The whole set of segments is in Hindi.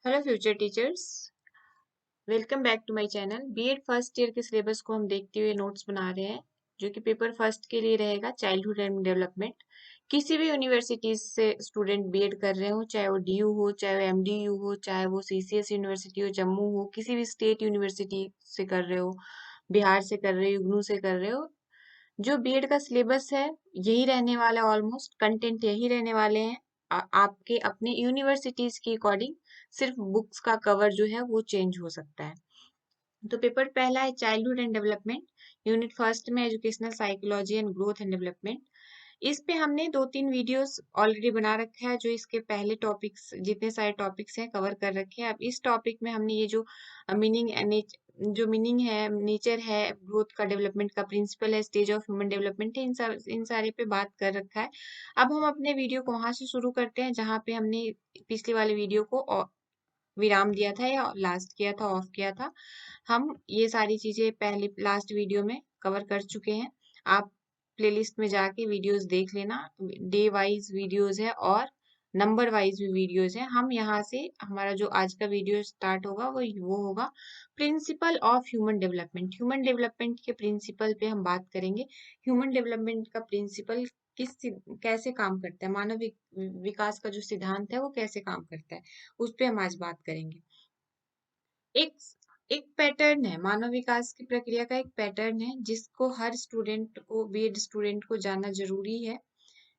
Hello future teachers, welcome back to my channel. BEd first year के सिलेबस को हम देखते हुए नोट्स बना रहे हैं, जो कि पेपर फर्स्ट के लिए रहेगा चाइल्डहुड एंड डेवलपमेंट। किसी भी यूनिवर्सिटी से स्टूडेंट बीएड कर रहे हो, चाहे वो डीयू हो, चाहे वो एमडीयू हो, चाहे वो सीसीएस यूनिवर्सिटी हो, जम्मू हो, किसी भी स्टेट यूनिवर्सिटी से कर रहे हो, बिहार से कर रहे हो, इग्नू से कर रहे हो, जो बीएड का सिलेबस है यही रहने वाला है। ऑलमोस्ट कंटेंट यही रहने वाले हैं। आपके अपने यूनिवर्सिटीज के अकॉर्डिंग सिर्फ बुक्स का कवर जो है वो चेंज हो सकता है। तो पेपर पहला है childhood and development, unit first में educational psychology and growth and development. इस पे हमने 2-3 वीडियोस ऑलरेडी बना रखा है, जो इसके पहले टॉपिक्स जितने सारे टॉपिक्स हैं कवर कर रखे हैं। अब इस टॉपिक में हमने ये मीनिंग जो मीनिंग है, नेचर है ग्रोथ का, डेवलपमेंट का प्रिंसिपल है, स्टेज ऑफ ह्यूमन डेवलपमेंट है, इन सारे पे बात कर रखा है। अब हम अपने वीडियो को वहां से शुरू करते हैं जहाँ पे हमने पिछले वाले वीडियो को विराम दिया था या लास्ट किया था, ऑफ किया था। हम ये सारी चीजें पहले लास्ट वीडियो में कवर कर चुके हैं। आप प्लेलिस्ट में जाके वीडियोस देख लेना। डे वाइज वीडियोस है और नंबर वाइज भी वीडियोस है। हम यहाँ से हमारा जो आज का वीडियो स्टार्ट होगा वो होगा principle of human development. Human development के प्रिंसिपल पे हम बात करेंगे। ह्यूमन डेवलपमेंट का प्रिंसिपल कैसे काम करता है, मानव विकास का जो सिद्धांत है वो कैसे काम करता है, उस पे हम आज बात करेंगे। एक एक पैटर्न है, मानव विकास की प्रक्रिया का एक पैटर्न है जिसको हर स्टूडेंट को, बीएड स्टूडेंट को जानना जरूरी है।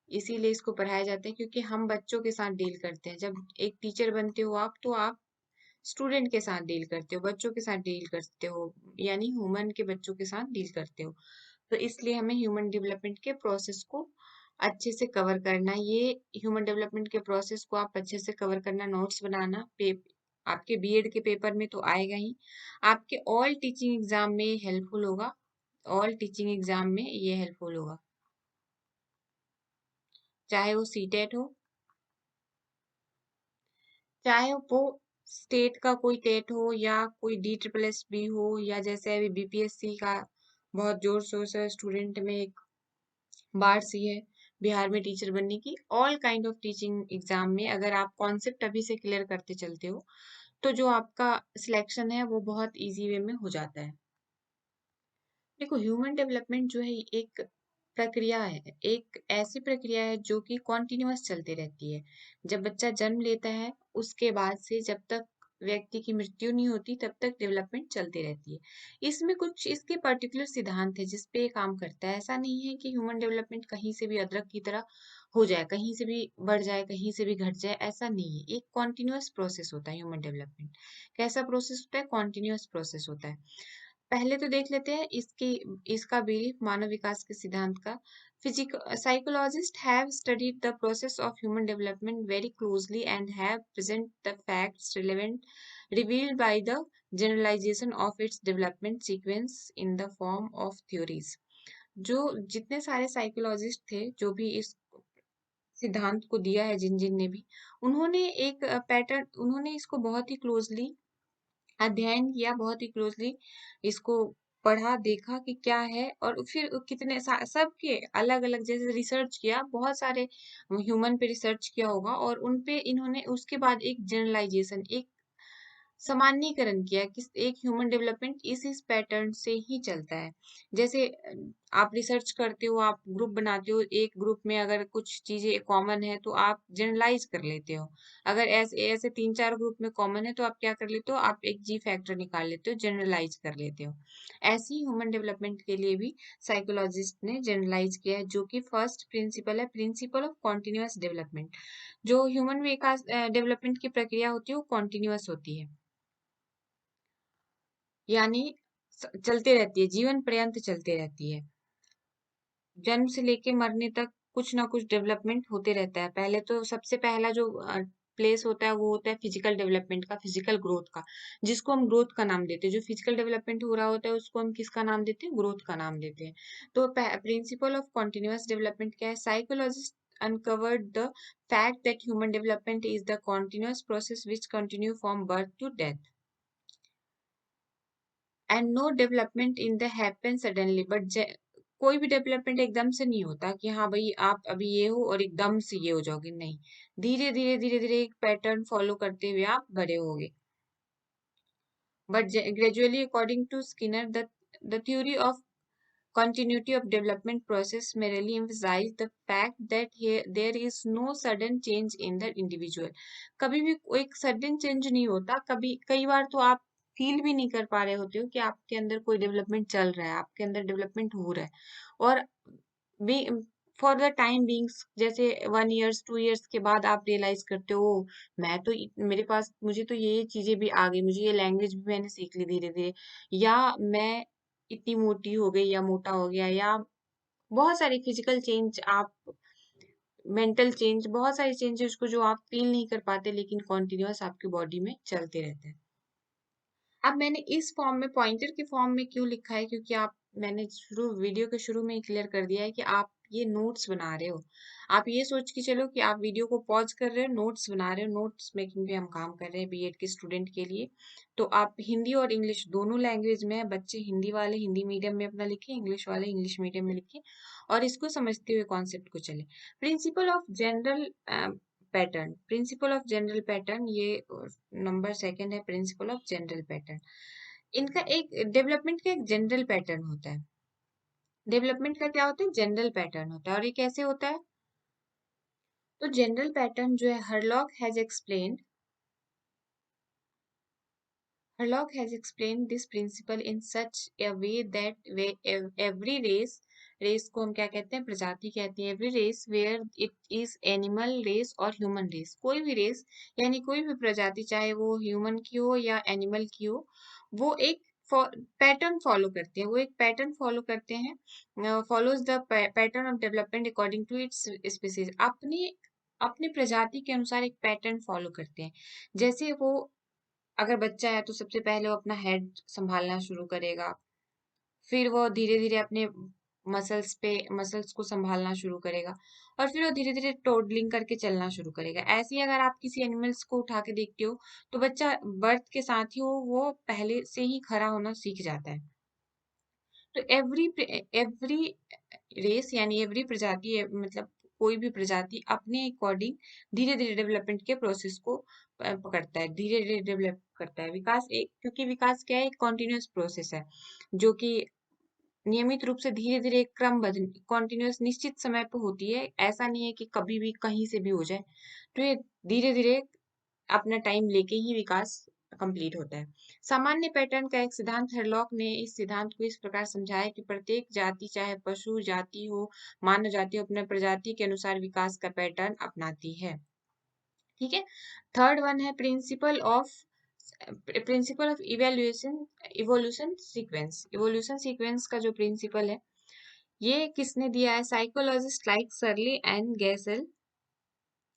इसीलिए इसको पढ़ाया जाता है, क्योंकि हम बच्चों के साथ डील करते हैं। जब एक टीचर बनते हो आप, तो आप स्टूडेंट के साथ डील करते हो, बच्चों के साथ डील करते हो, यानी ह्यूमन के बच्चों के साथ डील करते हो। तो इसलिए हमें ह्यूमन डेवलपमेंट के प्रोसेस को अच्छे से कवर करना। ये ह्यूमन डेवलपमेंट के प्रोसेस को आप अच्छे से कवर करना, नोट्स बनाना। आपके बीएड के पेपर में तो आएगा ही, आपके ऑल टीचिंग एग्जाम में हेल्पफुल होगा। ऑल टीचिंग एग्जाम में ये हेल्पफुल होगा, चाहे वो सीटेट हो, चाहे वो स्टेट का कोई टेट हो, या कोई डी ट्रिपल एस बी हो, या जैसे अभी बीपीएससी का बहुत जोर शोर से स्टूडेंट में एक बाढ़ सी है बिहार में टीचर बनने की। All kind of teaching exam में अगर आप कॉन्सेप्ट अभी से क्लियर करते चलते हो, तो जो आपका सिलेक्शन है वो बहुत इजी वे में हो जाता है। देखो, ह्यूमन डेवलपमेंट जो है एक प्रक्रिया है, एक ऐसी प्रक्रिया है जो कि कॉन्टिन्यूअस चलती रहती है। जब बच्चा जन्म लेता है उसके बाद से जब तक व्यक्ति की मृत्यु नहीं होती, तब तक डेवलपमेंट चलती रहती है। इसमें कुछ इसके पर्टिकुलर सिद्धांत है जिस पे ये काम करता है। ऐसा नहीं है कि ह्यूमन डेवलपमेंट कहीं से भी अदरक की तरह हो जाए, कहीं से भी बढ़ जाए, कहीं से भी घट जाए, ऐसा नहीं है। एक कॉन्टिन्यूअस प्रोसेस होता है ह्यूमन डेवलपमेंट। कैसा प्रोसेस होता है? कॉन्टिन्यूअस प्रोसेस होता है। पहले तो देख लेते हैं इसका बिलीफ मानव विकास के सिद्धांत का। Physical psychologist have studied the process of human development very closely and have present the facts relevant revealed by the generalisation of its development sequence in the form of theories. जो जितने सारे साइकोलॉजिस्ट थे, जो भी इस सिद्धांत को दिया है, जिन जिन ने भी, उन्होंने एक पैटर्न, उन्होंने इसको बहुत ही क्लोजली अध्ययन किया, बहुत ही क्लोजली इसको पढ़ा, देखा कि क्या है, और फिर कितने सबके अलग अलग जैसे रिसर्च किया, बहुत सारे ह्यूमन पे रिसर्च किया होगा, और उन पे इन्होंने उसके बाद एक जनरलाइजेशन, एक सामान्यीकरण किया कि एक ह्यूमन डेवलपमेंट इस पैटर्न से ही चलता है। जैसे आप रिसर्च करते हो, आप ग्रुप बनाते हो, एक ग्रुप में अगर कुछ चीजें कॉमन है तो आप जनरलाइज कर लेते हो। अगर ऐसे ऐसे 3-4 ग्रुप में कॉमन है तो आप क्या कर लेते हो? आप एक जी फैक्टर निकाल लेते हो, जनरलाइज कर लेते हो। ऐसे ही ह्यूमन डेवलपमेंट के लिए भी साइकोलॉजिस्ट ने जनरलाइज किया है, जो कि फर्स्ट प्रिंसिपल है, प्रिंसिपल ऑफ कॉन्टिन्यूअस डेवलपमेंट। जो ह्यूमन विकास डेवलपमेंट की प्रक्रिया होती है वो कॉन्टिन्यूअस होती है, यानी चलते रहती है, जीवन पर्यंत चलते रहती है। जन्म से लेके मरने तक कुछ ना कुछ डेवलपमेंट होते रहता है। पहले तो सबसे पहला जो प्लेस होता है वो होता है फिजिकल डेवलपमेंट का, फिजिकल ग्रोथ का, जिसको हम ग्रोथ का नाम देते हैं। जो फिजिकल डेवलपमेंट हो रहा होता है उसको हम किसका नाम देते हैं? ग्रोथ का नाम देते हैं। तो प्रिंसिपल ऑफ कॉन्टिन्यूअस डेवलपमेंट क्या है? Psychologist uncovered the fact that human development is the continuous process which continue from birth to death, and no development in the happen suddenly but कोई भी डेवलपमेंट एकदम से नहीं होता कि हाँ भाई आप अभी ये हो और एकदम से ये हो जाओगे, नहीं। धीरे धीरे धीरे धीरे एक पैटर्न फॉलो करते हुए आप बड़े होगे। But gradually, according to Skinner, the theory of continuity of development process merely emphasize the fact that there is no sudden change in the individual. कभी भी कोई sudden change नहीं होता। कभी कई बार तो आप फील भी नहीं कर पा रहे होते हो कि आपके अंदर कोई डेवलपमेंट चल रहा है, आपके अंदर डेवलपमेंट हो रहा है। और भी फॉर द टाइम बीइंग्स, जैसे 1 ईयर्स 2 ईयर्स के बाद आप रियलाइज करते हो, मैं तो मेरे पास, मुझे तो ये चीजें भी आ गई, मुझे ये लैंग्वेज भी मैंने सीख ली धीरे धीरे, या मैं इतनी मोटी हो गई या मोटा हो गया, या बहुत सारी फिजिकल चेंज, आप मेंटल चेंज, बहुत सारी चेंजेस को जो आप फील नहीं कर पाते लेकिन कॉन्टिन्यूअस आपकी बॉडी में चलते रहते हैं। अब मैंने इस फॉर्म में, पॉइंटर के फॉर्म में क्यों लिखा है, क्योंकि आप, मैंने वीडियो के शुरू में ही क्लियर कर दिया है कि आप ये नोट्स बना रहे हो। आप ये सोच के चलो कि आप वीडियो को पॉज कर रहे हो, नोट्स बना रहे हो, नोट्स मेकिंग पे हम काम कर रहे हैं बीएड के स्टूडेंट के लिए। तो आप हिंदी और इंग्लिश दोनों लैंग्वेज में है, बच्चे हिंदी वाले हिंदी मीडियम में अपना लिखे, इंग्लिश वाले इंग्लिश मीडियम में लिखे, और इसको समझते हुए कॉन्सेप्ट को चले। Principle of general pattern, principle of general pattern, ये नंबर सेकंड है, प्रिंसिपल ऑफ जनरल पैटर्न। इनका एक डेवलपमेंट का एक जनरल पैटर्न होता है। डेवलपमेंट का क्या होता है, जनरल पैटर्न होता है। और ये कैसे होता है, तो जनरल पैटर्न जो है, Herlock has explained this principle in such a way that every race को हम क्या कहते हैं, प्रजाति कहते हैं। every race where it is animal race और human race, कोई भी रेस यानी कोई भी प्रजाति, चाहे वो ह्यूमन की हो या एनिमल की हो, वो एक पैटर्न फॉलो करते हैं, वो एक पैटर्न फॉलो करते हैं, follows the pattern of development according to its species, अपने अपने प्रजाति के अनुसार एक पैटर्न फॉलो करते हैं। जैसे वो, अगर बच्चा है तो सबसे पहले वो अपना हेड संभालना शुरू करेगा, फिर वो धीरे धीरे अपने मसल्स को संभालना शुरू करेगा, और फिर वो धीरे धीरे टोडलिंग करके चलना शुरू करेगा। ऐसे ही अगर आप किसी एनिमल्स को उठा के देखते हो, तो बच्चा बर्थ के साथ ही वो पहले से ही खड़ा होना सीख जाता है। तो एवरी रेस यानी एवरी प्रजाति, मतलब कोई भी प्रजाति अपने अकॉर्डिंग धीरे धीरे डेवलपमेंट के प्रोसेस को पकड़ता है, धीरे धीरे डेवलप करता है। विकास एक, क्योंकि विकास क्या है, एक कॉन्टिन्यूस प्रोसेस है, जो कि नियमित रूप से धीरे धीरे क्रमबद्ध कॉन्टिन्यूस निश्चित समय पर होती है। ऐसा नहीं है कि कभी भी कहीं से भी हो जाए। तो ये धीरे धीरे अपना टाइम लेके ही विकास कंप्लीट होता है। सामान्य पैटर्न का एक सिद्धांत, हेरलॉक ने इस सिद्धांत को इस प्रकार समझाया कि प्रत्येक जाति, चाहे पशु जाति हो, मानव जाति हो, अपने प्रजाति के अनुसार विकास का पैटर्न अपनाती है। ठीक है। थर्ड वन है principle of evolution sequence. Evolution sequence का जो प्रिंसिपल है, ये किसने दिया है, psychologist like surely and गैसेल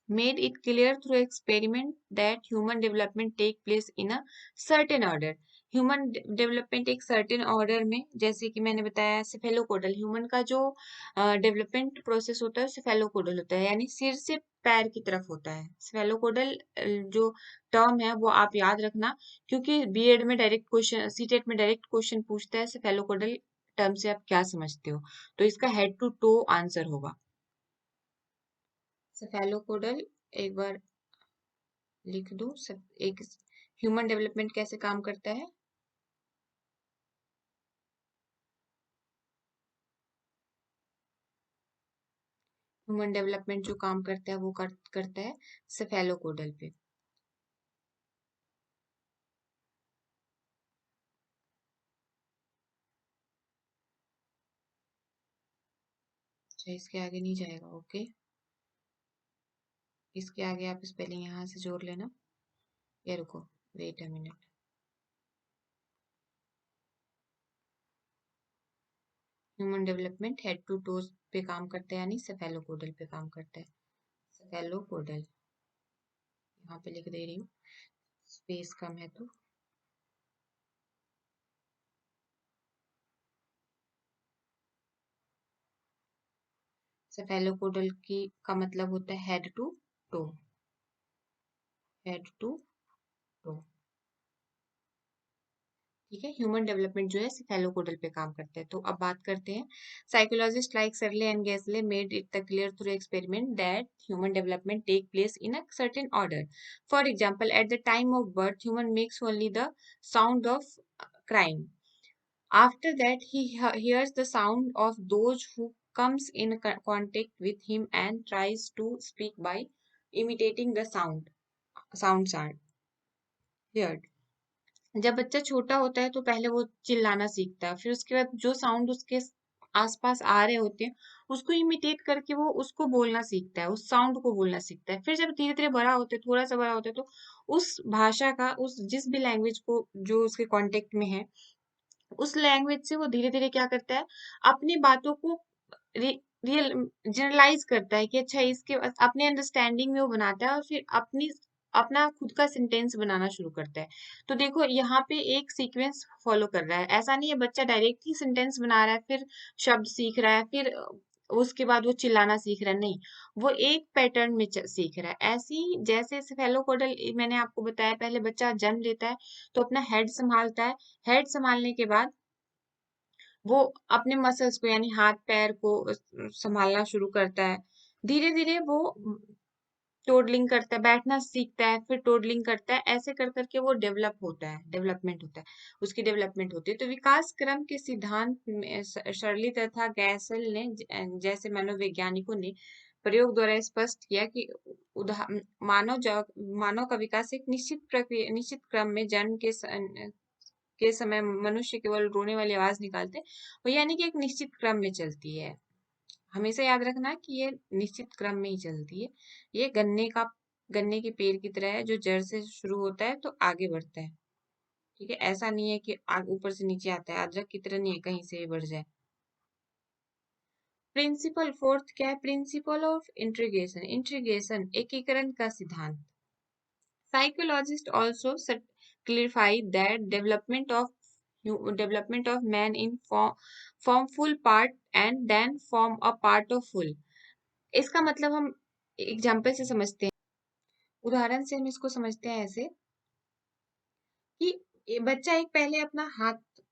made it clear through experiment that human development take place in a certain order. Human development एक सर्टेन ऑर्डर में, जैसे कि मैंने बताया सेफेलोकोडल, ह्यूमन का जो डेवलपमेंट प्रोसेस होता है सेफेलोकोडल होता है, यानी सिर से पैर की तरफ होता है। सेफेलोकोडल जो टर्म है वो आप याद रखना, क्योंकि बीएड में डायरेक्ट क्वेश्चन, सीटेट में डायरेक्ट क्वेश्चन पूछता है सेफेलोकोडल टर्म से आप क्या समझते हो, तो इसका हेड टू टो आंसर होगा सेफेलोकोडल। एक बार लिख दूं सब, एक ह्यूमन डेवलपमेंट कैसे काम करता है। ह्यूमन डेवलपमेंट जो काम करता है वो करता है सेफेलोकोडल पे। अच्छा, इसके आगे नहीं जाएगा, ओके। इसके आगे आप स्पेलिंग यहाँ से जोड़ लेना, ये रुको, wait a minute. Human development head to toes पे काम करता है, यानी सेफेलोकोडल पे काम करता है। सेफेलोकोडल यहाँ पे लिख दे रही हूँ, स्पेस कम है तो। सेफेलोकोडल की का मतलब होता है head to toe, head to toe. ठीक है, ह्यूमन डेवलपमेंट जो है सेफेलोकोडल पे काम करता है। तो अब बात करते हैं, psychologist like Shirley and Gesell made it the clear through experiment that human development take place in a certain order. For example, at the time of birth human makes only the sound of crying. After that, he hears the sound of those who comes in contact with him and tries to speak by imitating the sounds are heard. जब बच्चा छोटा होता है तो पहले वो चिल्लाना सीखता है, फिर उसके बाद जो साउंड उसके आसपास आ रहे होते हैं उसको इमिटेट करके वो उसको बोलना सीखता है, उस साउंड को बोलना सीखता है। फिर जब धीरे धीरे बड़ा होता है, थोड़ा सा बड़ा होता है, तो उस भाषा का, उस जिस भी लैंग्वेज को जो उसके कांटेक्ट में है, उस लैंग्वेज से वो धीरे धीरे क्या करता है, अपनी बातों को रियल जनरलाइज करता है कि अच्छा इसके अपने अंडरस्टैंडिंग में वो बनाता है और फिर अपना खुद का सेंटेंस बनाना शुरू करता है। तो देखो यहाँ पे एक सीक्वेंस फॉलो कर रहा है, ऐसा नहीं है बच्चा डायरेक्ट ही सेंटेंस बना रहा है फिर शब्द सीख रहा है फिर उसके बाद वो चिल्लाना सीख रहा है, नहीं, वो एक पैटर्न में सीख रहा है। ऐसे ही जैसे सेफेलोकोडल मैंने आपको बताया, पहले बच्चा जन्म लेता है तो अपना हेड संभालता है, हेड संभालने के बाद वो अपने मसल्स को यानी हाथ पैर को संभालना शुरू करता है। धीरे धीरे वो टोडलिंग करता है, बैठना सीखता है, फिर टोडलिंग करता है, ऐसे कर करके वो डेवलप होता है, डेवलपमेंट होता है, उसकी डेवलपमेंट होती है। तो विकास क्रम के सिद्धांत में शर्ली तथा गैसल ने जैसे मनोवैज्ञानिकों ने प्रयोग द्वारा स्पष्ट किया कि मानव का विकास एक निश्चित प्रक्रिया, निश्चित क्रम में जन्म के समय मनुष्य केवल रोने वाली आवाज निकालते हैं, वो यानी कि एक निश्चित क्रम में चलती है। हमेशा याद रखना कि ये निश्चित क्रम में ही चलती है। ये गन्ने के पेड़ की तरह है, जो जड़ से शुरू होता है तो आगे बढ़ता है। ठीक है, ऐसा नहीं है कि ऊपर से नीचे आता है, अदरक की तरह नहीं है कहीं से भी बढ़ जाए। प्रिंसिपल फोर्थ क्या है, प्रिंसिपल ऑफ इंट्रीगेशन, इंट्रीगेशन एकीकरण का सिद्धांत। Psychologists also clarify that development of man in form full part and then form a part of full। इसका मतलब हम एग्जाम्पल से समझते हैं, उदाहरण से हम इसको समझते हैं ऐसे कि ये बच्चा एक पहले अपना हाथ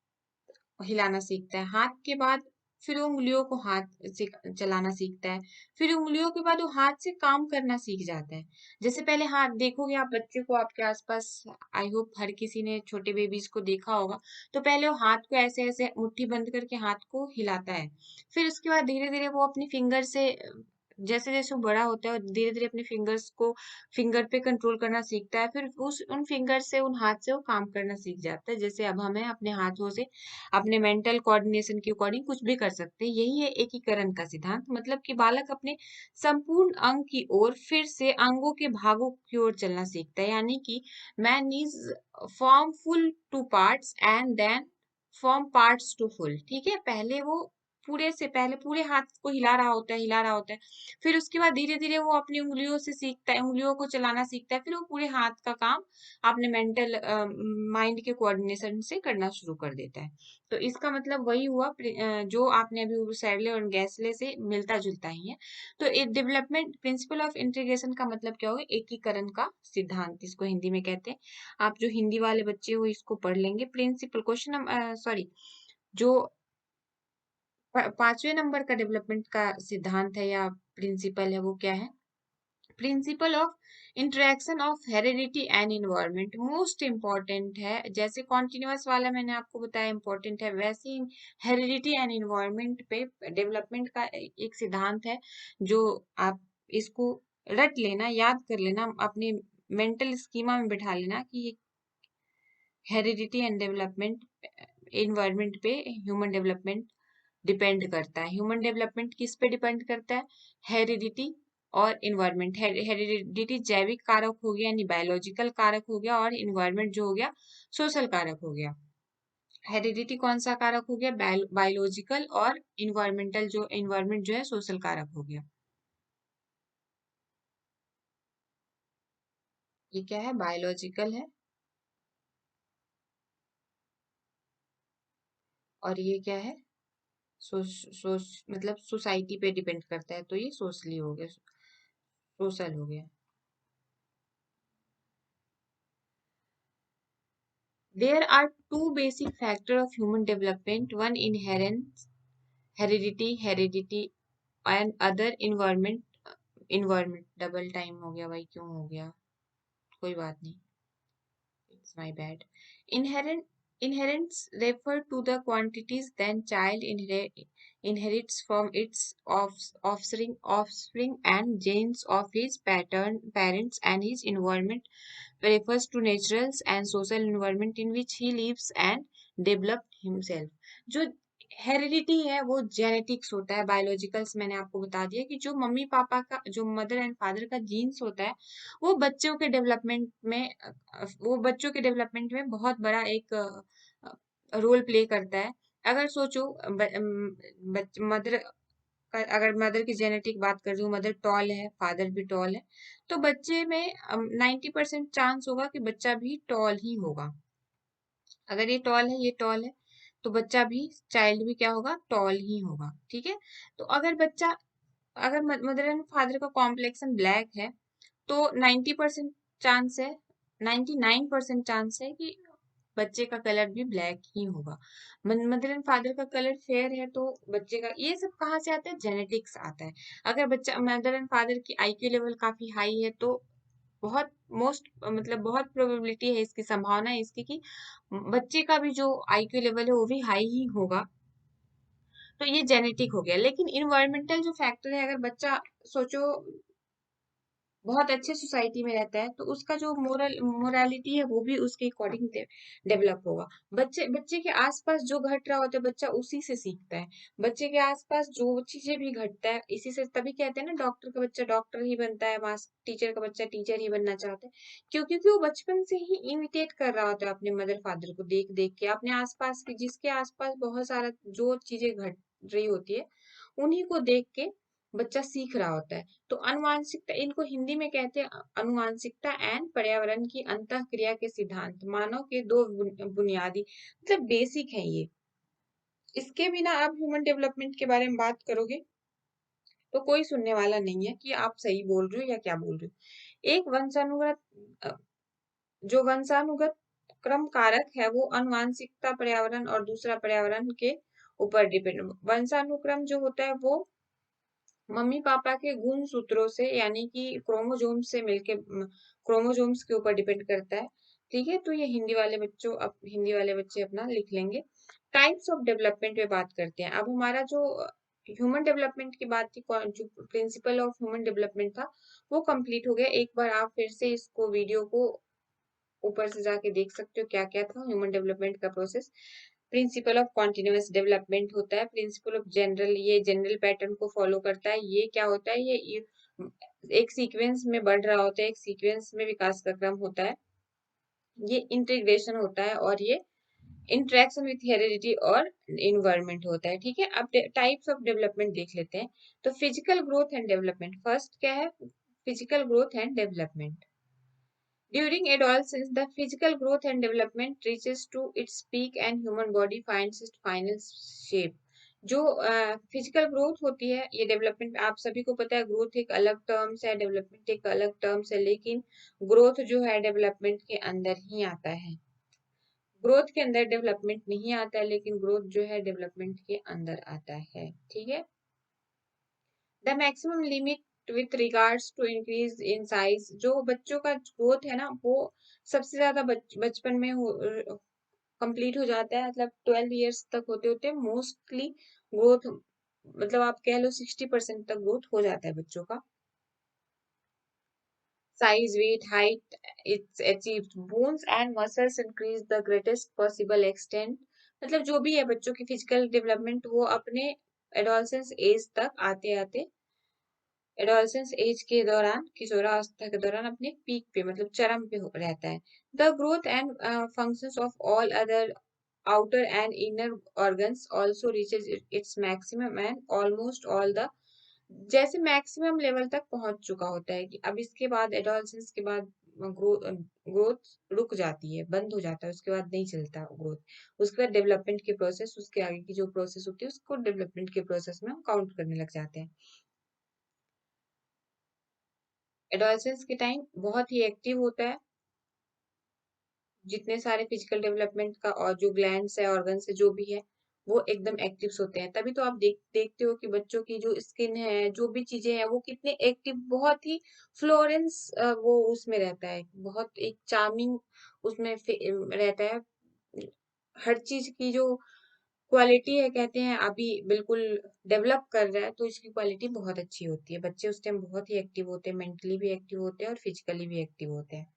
हिलाना सीखता है, हाथ के बाद फिर उंगलियों को हाथ से चलाना सीखता है, फिर उंगलियों के बाद वो हाथ से काम करना सीख जाता है। जैसे पहले हाथ देखोगे आप बच्चे को आपके आसपास, आई होप हर किसी ने छोटे बेबीज को देखा होगा, तो पहले वो हाथ को ऐसे ऐसे मुट्ठी बंद करके हाथ को हिलाता है, फिर उसके बाद धीरे धीरे वो अपनी फिंगर से, जैसे जैसे वो बड़ा होता है धीरे धीरे अपने फिंगर पे कंट्रोल करना सीखता है, फिर उन फिंगर से, उन हाथ से वो काम करना सीख जाता है। जैसे अब हमें अपने हाथों से अपने मेंटल कोऑर्डिनेशन के अकॉर्डिंग कुछ भी कर सकते हैं। यही है एकीकरण का सिद्धांत, मतलब कि बालक अपने संपूर्ण अंग की ओर फिर से अंगों के भागों की ओर चलना सीखता है, यानी कि man is form full to parts and then form parts to full. ठीक है, पहले पूरे हाथ को हिला रहा होता है, फिर उसके बाद धीरे धीरे वो अपनी उंगलियों से सीखता है, उंगलियों को चलाना सीखता है, फिर वो पूरे हाथ का काम अपने मेंटल माइंड के कोऑर्डिनेशन से करना शुरू कर देता है। तो इसका मतलब वही हुआ जो आपने अभी सैडले और गैसले से मिलता जुलता ही है। तो एक डेवलपमेंट प्रिंसिपल ऑफ इंटीग्रेशन का मतलब क्या होगा, एकीकरण का सिद्धांत इसको हिंदी में कहते हैं। आप जो हिंदी वाले बच्चे हो इसको पढ़ लेंगे। प्रिंसिपल क्वेश्चन सॉरी, जो पांचवें नंबर का डेवलपमेंट का सिद्धांत है या प्रिंसिपल है, वो क्या है, principle of interaction of heredity and environment. Most important है, जैसे कॉन्टिन्यूअस वाला मैंने आपको बताया इम्पोर्टेंट है, वैसे ही हेरिडिटी एंड इन्वायरमेंट पे डेवलपमेंट का एक सिद्धांत है, जो आप इसको रट लेना, याद कर लेना, अपने मेंटल स्कीमा में बैठा लेना कि हेरिडिटी एंड डेवलपमेंट इन्वायरमेंट पे ह्यूमन डेवलपमेंट डिपेंड करता है। ह्यूमन डेवलपमेंट किस पे डिपेंड करता है, हेरिडिटी और इन्वायरमेंट। हेरिडिटी जैविक कारक हो गया यानी बायोलॉजिकल कारक हो गया, और इन्वायरमेंट जो हो गया सोशल कारक हो गया। हेरिडिटी कौन सा कारक हो गया, बायोलॉजिकल, और इन्वायरमेंट जो है सोशल कारक हो गया। ये क्या है, बायोलॉजिकल है, और ये क्या है, मतलब सोसाइटी पे डिपेंड करता है, तो ये सोशली हो गया, सोशल हो गया। There are two basic factors of human development, one inherent heredity and other environment double time हो गया भाई, क्यों हो गया, कोई बात नहीं, it's my bad. Inherent Inherents refer to the quantities then child inherits from its offspring and genes of his parents, and his environment refers to natural and social environment in which he lives and develop himself. जो हेरिडिटी है वो जेनेटिक्स होता है, बायोलॉजिकल्स मैंने आपको बता दिया कि जो मम्मी पापा का, जो मदर एंड फादर का जीन्स होता है वो बच्चों के डेवलपमेंट में बहुत बड़ा एक रोल प्ले करता है। अगर सोचो मदर अगर मदर की जेनेटिक बात कर रही हूँ, मदर टॉल है, फादर भी टॉल है, तो बच्चे में 90% चांस होगा कि बच्चा भी टॉल ही होगा। अगर ये टॉल है, ये टॉल है, तो बच्चा भी, चाइल्ड भी क्या होगा, टॉल ही होगा। ठीक है, तो अगर मदर एंड फादर का कॉम्प्लेक्शन ब्लैक है तो 90% चांस है, 99% चांस है कि बच्चे का कलर भी ब्लैक ही होगा। मदर एंड फादर का कलर फेयर है तो बच्चे का, ये सब कहाँ से आता है, जेनेटिक्स आता है। अगर बच्चा, मदर एंड फादर की आईक्यू लेवल काफी हाई है तो बहुत प्रोबेबिलिटी है, इसकी संभावना है इसकी कि बच्चे का भी जो आईक्यू लेवल है वो भी हाई ही होगा। तो ये जेनेटिक हो गया। लेकिन इन्वायरमेंटल जो फैक्टर है, अगर बच्चा सोचो बहुत अच्छे सोसाइटी में रहता है तो उसका जो मोरालिटी है वो भी उसके अकॉर्डिंग डेवलप होगा। बच्चे बच्चे के आसपास जो घट रहा होता है बच्चा उसी से सीखता है। बच्चे के आसपास जो चीजें भी घटता है इसी से, तभी कहते हैं ना डॉक्टर का बच्चा डॉक्टर ही बनता है, मास टीचर का बच्चा टीचर ही बनना चाहता है, क्योंकि वो बचपन से ही इमिटेट कर रहा होता है अपने मदर फादर को देख देख के, अपने आसपास की, जिसके आसपास बहुत सारा जो चीजें घट रही होती है उन्हीं को देख के बच्चा सीख रहा होता है। तो अनुवांशिकता, इनको हिंदी में कहते हैं अनुवांशिकता एंड पर्यावरण की अंतःक्रिया के सिद्धांत, मानव के दो बुनियादी बेसिक है ये। इसके बिना आप ह्यूमन डेवलपमेंट के बारे में बात करोगे तो कोई सुनने वाला नहीं है कि आप सही बोल रहे हो या क्या बोल रहे हो। एक जो वंशानुगत क्रम कारक है वो अनुवांशिकता पर्यावरण, और दूसरा पर्यावरण के ऊपर डिपेंड। वंशानुक्रम जो होता है वो मम्मी पापा के गुण सूत्रों से, यानी कि क्रोमोजोम्स से मिलके, क्रोमोजोम्स के ऊपर डिपेंड करता है। ठीक है, तो ये हिंदी वाले बच्चे अपना लिख लेंगे। टाइप्स ऑफ डेवलपमेंट पे बात करते हैं। अब हमारा जो ह्यूमन डेवलपमेंट की बात थी, जो प्रिंसिपल ऑफ ह्यूमन डेवलपमेंट था वो कंप्लीट हो गया। एक बार आप फिर से इसको वीडियो को ऊपर से जाके देख सकते हो क्या क्या था ह्यूमन डेवलपमेंट का process. Principle of continuous development होता है। प्रिंसिपल ऑफ जनरल, ये जनरल पैटर्न को फॉलो करता है। ये क्या होता है, ये एक सीक्वेंस में बढ़ रहा होता है, एक सीक्वेंस में विकास का क्रम होता है। ये इंटीग्रेशन होता है और ये इंटरेक्शन विथ हेरिडिटी और इन्वायरमेंट होता है। ठीक है, अब टाइप्स ऑफ डेवलपमेंट देख लेते हैं। तो physical growth and development, first क्या है, physical growth and development. During adolescence, the physical growth and development reaches to its peak and human body finds its final shape. जो फिजिकल ग्रोथ होती है, ये डेवलपमेंट आप सभी को पता है, ग्रोथ एक अलग टर्म्स है, डेवलपमेंट एक अलग टर्म्स है, लेकिन ग्रोथ जो है डेवलपमेंट के अंदर ही आता है। ग्रोथ के अंदर डेवलपमेंट नहीं आता है, लेकिन ग्रोथ जो है डेवलपमेंट के अंदर आता है। ठीक है, the maximum limit with regards to increase in size, जो बच्चों का ग्रोथ है ना वो सबसे ज्यादा बचपन में कंप्लीट हो जाता है, 12 इयर्स तक होते होते मोस्टली ग्रोथ, आप कह लो 60% तक ग्रोथ हो जाता है बच्चों का। Size, weight, height, it's achieved, bones and muscles increase the greatest possible extent. जो भी है बच्चों की फिजिकल डेवलपमेंट वो अपने एडोलसेंस एज तक आते आते, एडोलसेंस एज के दौरान, किशोरावस्था के दौरान अपने पीक पे, चरम पे रहता है। The growth and functions of all other outer and inner organs also reaches its maximum and almost all the, जैसे मैक्सिमम लेवल तक पहुंच चुका होता है कि अब इसके बाद एडोलसेंस के बाद ग्रोथ रुक जाती है, बंद हो जाता है, उसके बाद नहीं चलता ग्रोथ। उसके बाद डेवलपमेंट के प्रोसेस, उसके आगे की जो प्रोसेस होती है उसको डेवलपमेंट के प्रोसेस में हम काउंट करने लग जाते हैं। एडोलसेंस के टाइम बहुत ही एक्टिव होता है, जितने सारे फिजिकल डेवलपमेंट का और जो ग्लैंड्स है, ऑर्गन्स है, जो भी है, वो एकदम एक्टिव्स होते हैं। तभी तो आप देखते हो कि बच्चों की जो स्किन है, जो भी चीजें हैं, वो कितने एक्टिव, बहुत ही फ्लोरेंस वो उसमें रहता है, बहुत एक चार्मिंग उसमें रहता है। हर चीज की जो क्वालिटी है, कहते हैं अभी बिल्कुल डेवलप कर रहा है, तो इसकी क्वालिटी बहुत अच्छी होती है। बच्चे उस टाइम बहुत ही एक्टिव होते हैं, मेंटली भी एक्टिव होते हैं और फिजिकली भी एक्टिव होते हैं।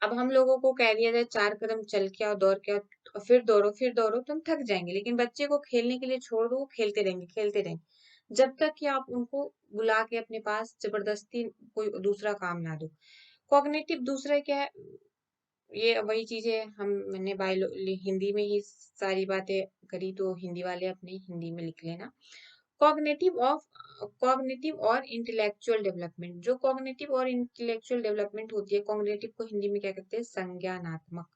अब हम लोगों को कह दिया जाए 4 कदम चल के आओ, दौड़ के आओ, और फिर दौड़ो, तो हम थक जाएंगे। लेकिन बच्चे को खेलने के लिए छोड़ दो, वो खेलते रहेंगे, खेलते रहेंगे, जब तक कि आप उनको बुला के अपने पास जबरदस्ती कोई दूसरा काम ना दो। कॉग्निटिव दूसरा क्या है, ये वही चीजें मैंने बायो हिंदी में ही सारी बातें करी, तो हिंदी वाले अपने हिंदी में लिख लेना। कॉग्निटिव ऑफ कॉग्निटिव और इंटेलेक्चुअल डेवलपमेंट, जो कॉग्निटिव और इंटेलेक्चुअल डेवलपमेंट होती है, कॉग्निटिव को हिंदी में क्या कहते हैं, संज्ञानात्मक।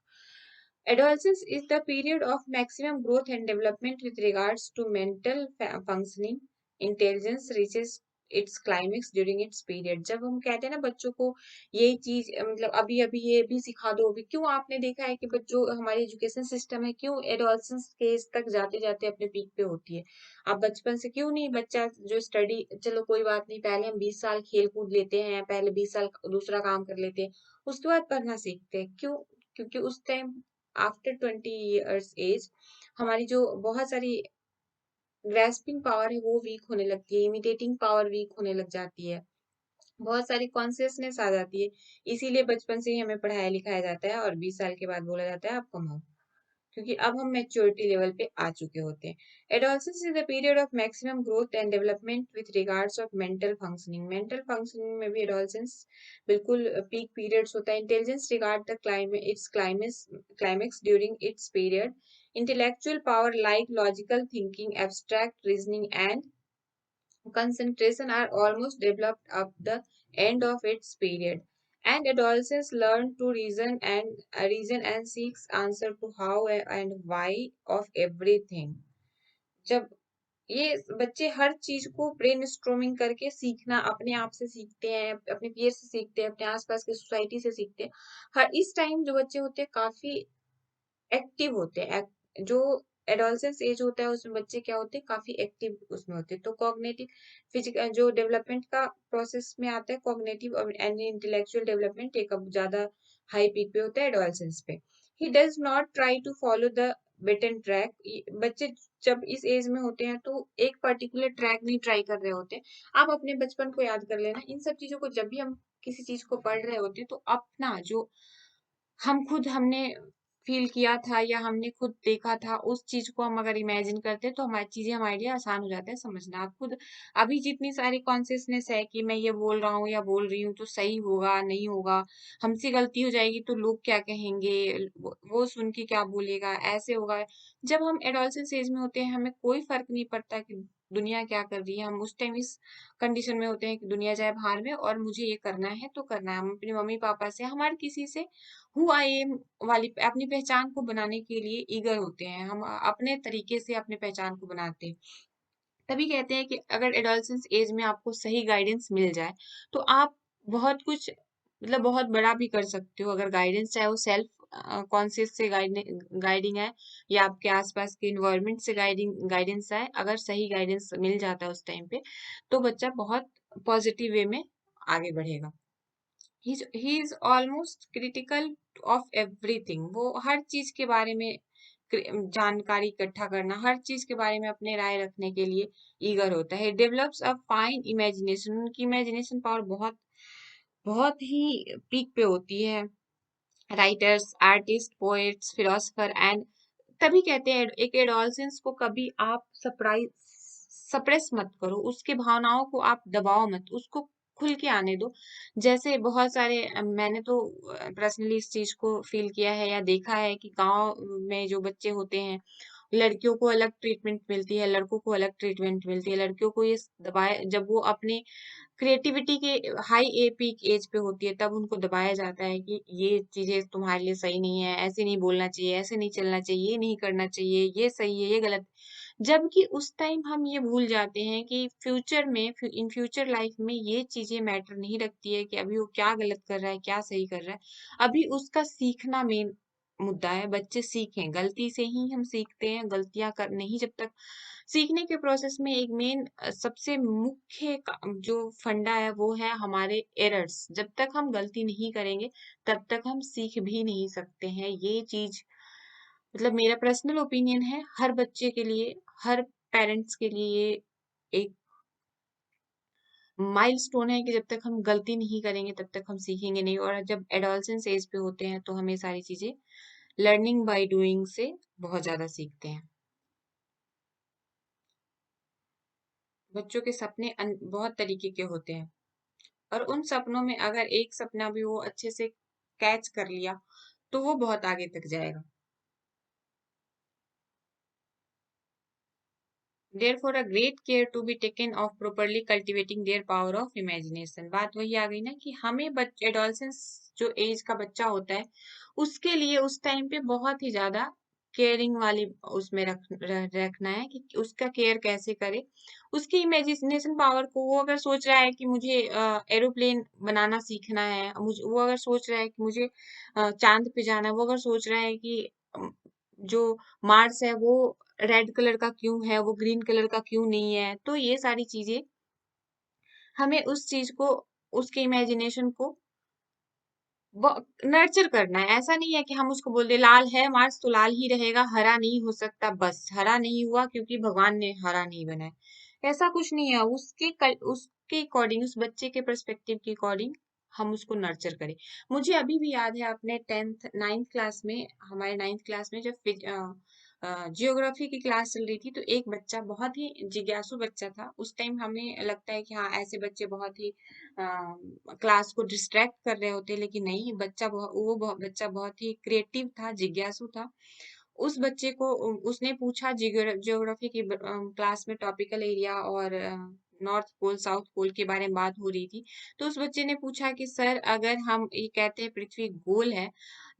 Adolescence is the period of maximum growth and development with regards to mental functioning. Intelligence reaches its climax during its period. जब हम कहते हैं ना बच्चों को यही चीज मतलब अभी अभी ये भी सिखा दो, अभी क्यों आपने देखा है कि बच्चों हमारी एजुकेशन सिस्टम है क्यों एडोलसेंस स्टेज तक जाते जाते अपने पीक पे होती है। आप बचपन से क्यों नहीं, बच्चा जो स्टडी, चलो कोई बात नहीं, पहले हम 20 साल खेल कूद लेते हैं, पहले 20 साल दूसरा काम कर लेते हैं, उसके बाद पढ़ना सीखते हैं, क्यों? क्योंकि उस टाइम आफ्टर 20 years एज हमारी जो बहुत सारी ग्रेस्पिंग पावर है वो वीक होने लगती है, इमिटेटिंग पावर वीक होने लग जाती है, बहुत सारी कॉन्सियसनेस आ जाती है। इसीलिए बचपन से ही हमें पढ़ाया लिखाया जाता है और 20 साल के बाद बोला जाता है आप कमाओ, क्योंकि अब हम मैच्योरिटी लेवल पे आ चुके होते हैं। Adolescence is the period of maximum growth and development with regards of mental functioning. Mental functioning में भी एडोलसेंस बिल्कुल पीक पीरियड्स होता है। Intelligence regard the climax during its period. Intellectual power like logical thinking, abstract reasoning and concentration are almost developed at the end of its period, and adolescents learn to reason and seeks answer to how and why of everything. जब ये बच्चे हर चीज को ब्रेन स्ट्रोमिंग करके सीखना, अपने आप से सीखते हैं, अपने पीयर से सीखते हैं, अपने आसपास की सोसाइटी से सीखते हैं। हर इस टाइम जो बच्चे होते हैं काफी एक्टिव होते हैं। जो एडोलसेंस एज होता है उसमें बच्चे क्या होते हैं, काफी एक्टिव उसमें होते हैं। तो कॉग्निटिव फिजिकल जो डेवलपमेंट का प्रोसेस में आता है, कॉग्निटिव एंड इंटेलेक्चुअल डेवलपमेंट एक अब ज्यादा हाई पीक पे होता है एडोलसेंस पे। He does not try to follow the beaten track. बच्चे जब इस एज में होते हैं तो एक पर्टिकुलर ट्रैक नहीं ट्राई कर रहे होते। आप अपने बचपन को याद कर लेना, इन सब चीजों को जब भी हम किसी चीज को पढ़ रहे होते हैं तो अपना जो हमने फील किया था या हमने खुद देखा था, उस चीज को हम अगर इमेजिन करते हैं तो हमारी चीजें हमारे लिए आसान हो जाता है समझना। आप खुद अभी जितनी सारी कॉन्सियसनेस है कि मैं ये बोल रहा हूँ या बोल रही हूँ तो सही होगा नहीं होगा, हमसे गलती हो जाएगी तो लोग क्या कहेंगे, वो सुन के क्या बोलेगा, ऐसे होगा। जब हम एडोलसेंस एज में होते हैं हमें कोई फर्क नहीं पड़ता कि दुनिया क्या कर रही है। हम उस टाइम इस कंडीशन में होते हैं कि दुनिया जाए बाहर में और मुझे ये करना है तो करना है। हम अपने मम्मी पापा से, हमारे किसी से हु आई एम वाली अपनी पहचान को बनाने के लिए ईगर होते हैं। हम अपने तरीके से अपनी पहचान को बनाते हैं। तभी कहते हैं कि अगर एडोलसेंस एज में आपको सही गाइडेंस मिल जाए तो आप बहुत कुछ मतलब बहुत बड़ा भी कर सकते हो। अगर गाइडेंस चाहे वो सेल्फ कॉन्शियस से गाइडिंग है या आपके आसपास के इन्वायरमेंट से गाइडेंस है, अगर सही गाइडेंस मिल जाता है उस टाइम पे तो बच्चा बहुत पॉजिटिव वे में आगे बढ़ेगा। He is almost critical of everything. वो हर चीज के बारे में जानकारी इकट्ठा करना, हर चीज के बारे में अपने राय रखने के लिए ईगर होता है। Develops a fine imagination. उनकी इमेजिनेशन पावर बहुत बहुत ही पीक पे होती है। Writers, artist, poets, philosopher and तभी कहते हैं एक एडोलसेंस को कभी आप सप्रेस मत करो, उसके भावनाओं को आप दबाओ मत, उसको खुल के आने दो। जैसे बहुत सारे मैंने तो पर्सनली इस चीज को फील किया है या देखा है कि गांव में जो बच्चे होते हैं, लड़कियों को अलग ट्रीटमेंट मिलती है, लड़कों को अलग ट्रीटमेंट मिलती है। लड़कियों को ये दबाए, जब वो अपने क्रिएटिविटी के हाई पीक एज पे होती है तब उनको दबाया जाता है कि ये चीजें तुम्हारे लिए सही नहीं है, ऐसे नहीं बोलना चाहिए, ऐसे नहीं चलना चाहिए, ये नहीं करना चाहिए, ये सही है ये गलत। जबकि उस टाइम हम ये भूल जाते हैं कि फ्यूचर में इन फ्यूचर लाइफ में ये चीजें मैटर नहीं रखती है कि अभी वो क्या गलत कर रहा है, क्या सही कर रहा है। अभी उसका सीखना मेन मुद्दा है। बच्चे सीखें, गलती से ही हम सीखते हैं। गलतियां कर नहीं, जब तक सीखने के प्रोसेस में एक मेन सबसे मुख्य जो फंडा है वो है हमारे एरर्स। जब तक हम गलती नहीं करेंगे तब तक हम सीख भी नहीं सकते हैं। ये चीज मतलब मेरा पर्सनल ओपिनियन है। हर बच्चे के लिए, हर पेरेंट्स के लिए ये एक माइलस्टोन है कि जब तक हम गलती नहीं करेंगे तब तक हम सीखेंगे नहीं। और जब एडोलसेंस एज पे होते हैं तो हमें सारी चीजें लर्निंग बाय डूइंग से बहुत ज्यादा सीखते हैं। बच्चों के सपने बहुत तरीके के होते हैं, और उन सपनों में अगर एक सपना भी वो अच्छे से कैच कर लिया तो वो बहुत आगे तक जाएगा। Therefore, a great care to be taken of properly cultivating their power of imagination। बात वही आ गई ना कि हमें एडोलसेंस जो एज का बच्चा होता है उसके लिए उस टाइम पे बहुत ही ज्यादा केयरिंग वाली उसमें रखना है कि उसका केयर कैसे करे। उसकी इमेजिनेशन पावर को, वो अगर सोच रहा है कि मुझे एरोप्लेन बनाना सीखना है, मुझे वो अगर सोच रहा है कि मुझे चांद पे जाना है, वो अगर सोच रहा है कि जो मार्स है वो रेड कलर का क्यों है, वो ग्रीन कलर का क्यों नहीं है, तो ये सारी चीजें हमें उस चीज को, उसके इमेजिनेशन को नर्चर करना है। ऐसा नहीं है कि हम उसको बोल दे लाल है मार्स तो लाल ही रहेगा, हरा नहीं हो सकता, बस हरा नहीं हुआ क्योंकि भगवान ने हरा नहीं बनाया। ऐसा कुछ नहीं है। उसके अकॉर्डिंग, उस बच्चे के पर्सपेक्टिव के अकॉर्डिंग हम उसको नर्चर करें। मुझे अभी भी याद है अपने 10th 9th क्लास में, हमारे 9th क्लास में जब जियोग्राफी की क्लास चल रही थी तो एक बच्चा, बहुत ही जिज्ञासु बच्चा था। उस टाइम हमें लगता है कि हाँ ऐसे बच्चे बहुत ही क्लास को डिस्ट्रैक्ट कर रहे होते, लेकिन नहीं, बच्चा बहुत ही क्रिएटिव था, जिज्ञासु था। उस बच्चे को उसने पूछा, जियोग्राफी की क्लास में टॉपिकल एरिया और नॉर्थ पोल साउथ पोल के बारे में बात हो रही थी। तो उस बच्चे ने पूछा कि सर अगर हम ये कहते हैं पृथ्वी गोल है,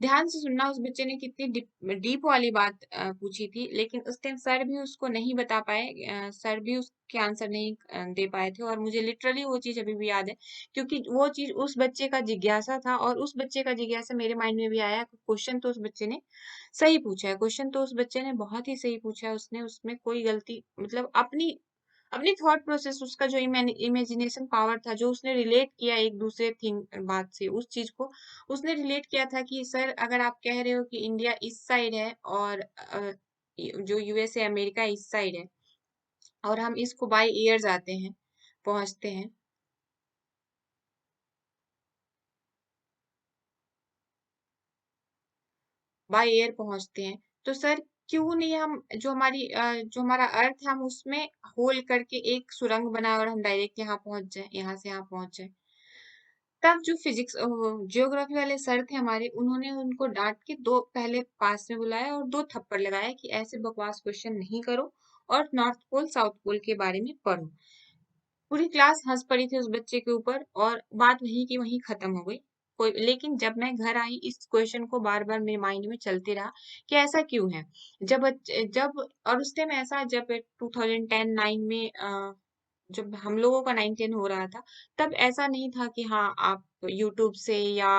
ध्यान से सुनना, उस बच्चे ने कितनी डीप वाली बात पूछी थी, लेकिन उस टाइम सर भी उसको नहीं बता पाए, सर भी उसके आंसर नहीं दे पाए थे। और मुझे लिटरली वो चीज अभी भी याद है, क्योंकि वो चीज उस बच्चे का जिज्ञासा था, और उस बच्चे का जिज्ञासा मेरे माइंड में भी आया। क्वेश्चन तो उस बच्चे ने सही पूछा है, क्वेश्चन तो उस बच्चे ने बहुत ही सही पूछा है। उसने उसमें कोई गलती, मतलब अपनी अपनी थॉट प्रोसेस, उसका जो इमेजिनेशन पावर था, जो उसने रिलेट किया एक दूसरे थिंग बात से, उस चीज को उसने रिलेट किया था कि सर अगर आप कह रहे हो कि इंडिया इस साइड है और जो यूएसए अमेरिका इस साइड है, और हम इसको बाय एयर जाते हैं, पहुंचते हैं, बाय एयर पहुंचते हैं, तो सर क्यों नहीं हम जो हमारा अर्थ है हम उसमें होल करके एक सुरंग बनाए और हम डायरेक्ट यहाँ पहुंच जाए, यहाँ से यहाँ पहुंच जाए। तब जो फिजिक्स जियोग्राफी वाले सर थे हमारे, उन्होंने उनको डांट के दो पहले पास में बुलाया और दो थप्पड़ लगाया कि ऐसे बकवास क्वेश्चन नहीं करो और नॉर्थ पोल साउथ पोल के बारे में पढ़ो। पूरी क्लास हंस पड़ी थी उस बच्चे के ऊपर, और बात वहीं की वहीं खत्म हो गई। कोई, लेकिन जब मैं घर आई इस क्वेश्चन को बार बार मेरे माइंड में चलते रहा कि ऐसा क्यों है। जब और उस टाइम ऐसा, जब 2010-9 में जब हम लोगों का 9-10 हो रहा था, तब ऐसा नहीं था कि हाँ आप यूट्यूब से या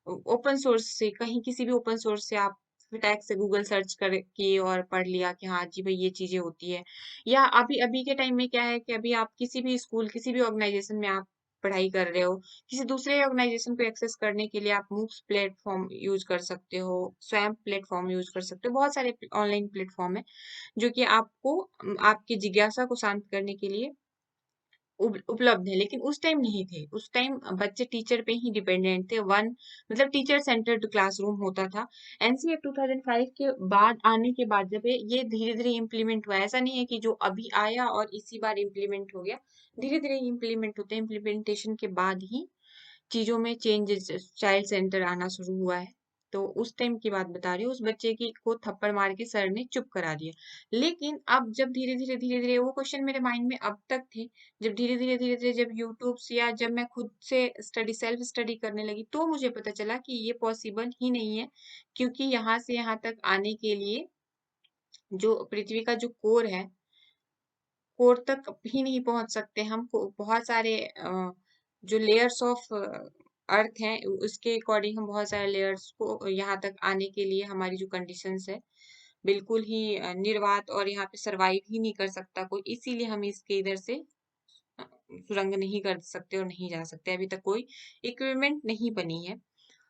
ओपन सोर्स से, कहीं किसी भी ओपन सोर्स से आप टैग से गूगल सर्च कर किए और पढ़ लिया कि हाँ जी भाई ये चीजें होती है। या अभी अभी के टाइम में क्या है कि अभी आप किसी भी स्कूल, किसी भी ऑर्गेनाइजेशन में आप पढ़ाई कर रहे हो, किसी दूसरे ऑर्गेनाइजेशन को एक्सेस करने के लिए आप मूक्स प्लेटफॉर्म यूज कर सकते हो, स्वयं प्लेटफॉर्म यूज कर सकते हो। बहुत सारे ऑनलाइन प्लेटफॉर्म है जो कि आपको आपकी जिज्ञासा को शांत करने के लिए उपलब्ध है। लेकिन उस टाइम नहीं थे। उस टाइम बच्चे टीचर पे ही डिपेंडेंट थे। मतलब टीचर सेंटर्ड क्लासरूम होता था। एनसीएफ 2005 के बाद आने के बाद जब ये धीरे धीरे इम्प्लीमेंट हुआ, ऐसा नहीं है कि जो अभी आया और इसी बार इम्प्लीमेंट हो गया, धीरे धीरे इम्प्लीमेंट होते हैं। इम्प्लीमेंटेशन के बाद ही चीजों में चेंजेस, चाइल्ड सेंटर आना शुरू हुआ है। तो उस टाइम की बात बता रही हूँ, उस बच्चे की को थप्पड़ मार के सर ने चुप करा दिया। लेकिन अब जब धीरे धीरे वो क्वेश्चन मेरे माइंड में अब तक थे, जब धीरे धीरे जब यूट्यूब से या जब मैं खुद से सेल्फ स्टडी करने लगी, तो मुझे पता चला कि ये पॉसिबल ही नहीं है। क्योंकि यहाँ से यहाँ तक आने के लिए जो पृथ्वी का जो कोर है, कोर तक भी नहीं पहुंच सकते हम। बहुत सारे जो लेयर्स ऑफ अर्थ हैं उसके अकॉर्डिंग हम बहुत सारे लेयर्स को यहाँ तक आने के लिए हमारी जो कंडीशंस है बिल्कुल ही निर्वात, और यहाँ पे सरवाइव ही नहीं कर सकता कोई, इसीलिए हम इसके इधर से सुरंग नहीं कर सकते और नहीं जा सकते। अभी तक कोई इक्विपमेंट नहीं बनी है।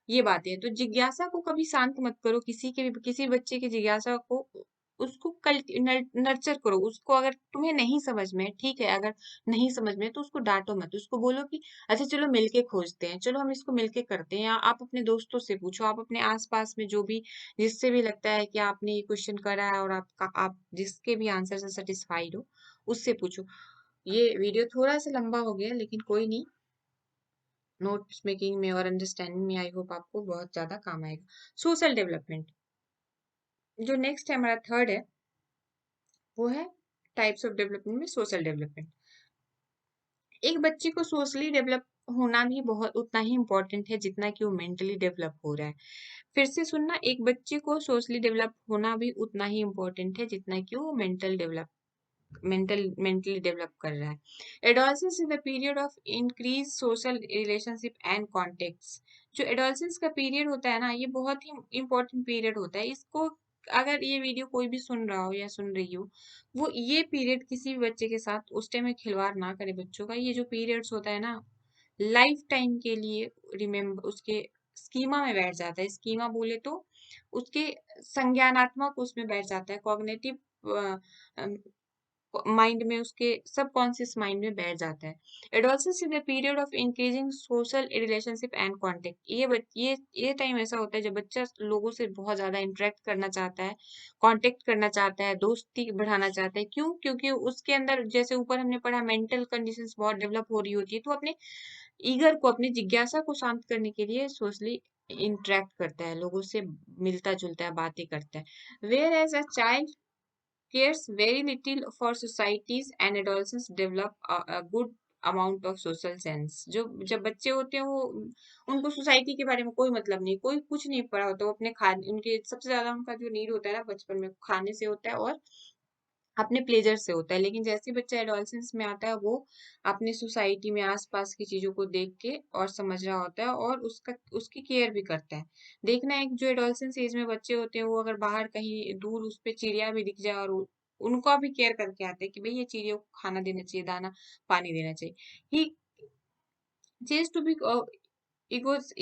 ये बात है। तो जिज्ञासा को कभी शांत मत करो, किसी बच्चे की जिज्ञासा को उसको नर्चर करो उसको। अगर तुम्हें नहीं समझ में, ठीक है, अगर नहीं समझ में तो उसको डांटो मत, उसको बोलो कि अच्छा चलो मिलके खोजते हैं, चलो हम इसको मिलके करते हैं। या आप अपने दोस्तों से पूछो, आप अपने आसपास में जो भी, जिससे भी लगता है कि आपने ये क्वेश्चन करा है और आप जिसके भी आंसर से सेटिस्फाइड हो उससे पूछो। ये वीडियो थोड़ा सा लंबा हो गया, लेकिन कोई नहीं, नोट्स मेकिंग में और अंडरस्टैंडिंग में आई होप आपको बहुत ज्यादा काम आएगा। सोशल डेवलपमेंट जो नेक्स्ट है, हमारा थर्ड है, वो है टाइप्स ऑफ डेवलपमेंट में सोशल डेवलपमेंट। एक बच्चे को सोशली डेवलप होना भी बहुत उतना ही इम्पोर्टेंट है जितना कि वो मेंटली डेवलप हो रहा है। फिर से सुनना, एक बच्चे को सोशली डेवलप होना भी उतना ही इम्पोर्टेंट है जितना कि वो mentally develop कर रहा है। Adolescence is the period of increased social relationship and contacts। जो adolescence का पीरियड होता है ना, ये बहुत ही इम्पोर्टेंट पीरियड होता है। इसको अगर ये वीडियो कोई भी सुन रहा हो या सुन रही हो, वो ये पीरियड किसी भी बच्चे के साथ उस टाइम में खिलवाड़ ना करे बच्चों का। ये जो पीरियड्स होता है ना, लाइफ टाइम के लिए रिमेम्बर उसके स्कीमा में बैठ जाता है। स्कीमा बोले तो उसके संज्ञानात्मक उसमें बैठ जाता है, कॉग्निटिव माइंड में, उसके सबकॉन्शियस माइंड में बैठ जाता है। Adolescence is the period of increasing social relationship and contact. ये टाइम ऐसा होता है जब बच्चा लोगों से बहुत ज्यादा इंटरेक्ट करना चाहता है, कांटेक्ट करना चाहता है, दोस्ती बढ़ाना चाहता है। क्यों? क्योंकि उसके अंदर, जैसे ऊपर हमने पढ़ा, मेंटल कंडीशंस बहुत डेवलप हो रही होती है, तो अपने ईगर को, अपनी जिज्ञासा को शांत करने के लिए सोशली इंटरेक्ट करता है, लोगों से मिलता जुलता है, बातें करता है। Whereas a child cares very little for societies and adolescents develop a good amount of social sense। जो जब बच्चे होते हैं वो, उनको सोसाइटी के बारे में कोई मतलब नहीं, कोई कुछ नहीं पड़ा होता। वो अपने खाने, उनके सबसे ज्यादा उनका जो नीड होता है ना बचपन में, खाने से होता है और अपने प्लेजर से होता है। लेकिन जैसे ही बच्चा एडोलसेंस में आता है, वो अपने सोसाइटी में आसपास की चीजों को देख के और समझ रहा होता है और उसकी केयर भी करता है। देखना, एक जो एडोलसेंस एज में बच्चे होते हैं, वो अगर बाहर कहीं दूर उस पे चिड़िया भी दिख जाए और उनका भी केयर करके आते हैं कि भाई ये चिड़ियों को खाना देना चाहिए, दाना पानी देना चाहिए। ही चेज टू बी